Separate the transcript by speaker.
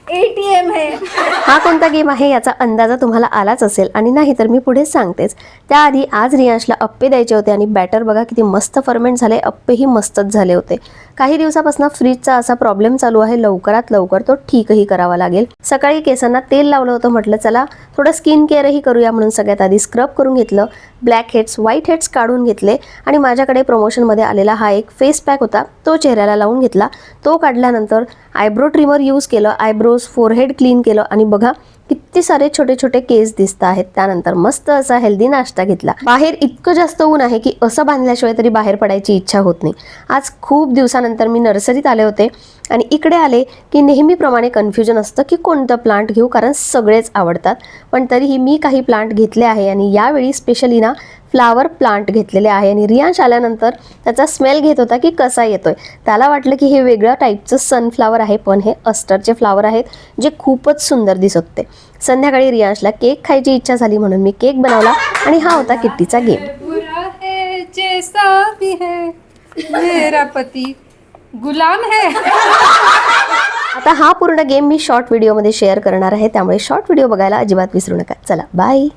Speaker 1: ATM है।
Speaker 2: हा कोणता गेम आहे याचा अंदाजा तुम्हाला आलाच असेल आणि नाही तर मी पुढे सांगतेच. त्याआधी आज रियांशला अप्पे द्यायचे होते आणि बॅटर बघा किती मस्त फर्मेंट झाले, अप्पेही मस्तच झाले होते. काही दिवसापासून फ्रीजचा असा प्रॉब्लेम चालू आहे, लवकरात लवकर तो ठीकही करावा लागेल. सकाळी केसांना तेल लावलं होतं, म्हटलं चला थोडं स्किन केअरही करूया म्हणून सगळ्यात आधी स्क्रब करून घेतलं. ब्लॅक हेड्स व्हाईट हेड्स काढून घेतले आणि माझ्याकडे प्रमोशनमध्ये आलेला हा एक फेस पॅक होता, तो चेहऱ्याला लावून घेतला. तो काढल्यानंतर आयब्रो ट्रिमर यूज केलं, आयब्रोज फोरहेड क्लीन केलं आणि बघा किती सारे छोटे छोटे केस दिसत आहेत. त्यानंतर मस्त असा हेल्दी नाश्ता घेतला. बाहेर इतकं जास्त ऊन आहे की असं बांधल्याशिवाय तरी बाहेर पडायची इच्छा होत नाही. आज खूप दिवसानंतर मी नर्सरीत आले होते आणि इकडे आले की नेहमीप्रमाणे कन्फ्युजन असतं की कोणतं प्लांट घेऊ, कारण सगळेच आवडतात. पण तरीही मी काही प्लांट घेतले आहे आणि यावेळी स्पेशली ना फ्लावर प्लांट घेतलेले आहे. आणि रियांश आल्यानंतर त्याचा स्मेल घेत होता की कसा येतोय. त्याला वाटलं की हे वेगळ्या टाईपचं सनफ्लावर आहे, पण हे अस्टरचे फ्लावर आहेत जे खूपच सुंदर दिसत होते. संध्याकाळी रियांशला केक खायची इच्छा झाली म्हणून मी केक बनवला आणि हा होता किट्टीचा गेम.
Speaker 1: बुरा है जैसा भी है, मेरा पति गुलाम है।
Speaker 2: आता हा पूर्ण गेम मी शॉर्ट व्हिडिओमध्ये शेअर करणार आहे, त्यामुळे शॉर्ट व्हिडिओ बघायला अजिबात विसरू नका. चला बाय.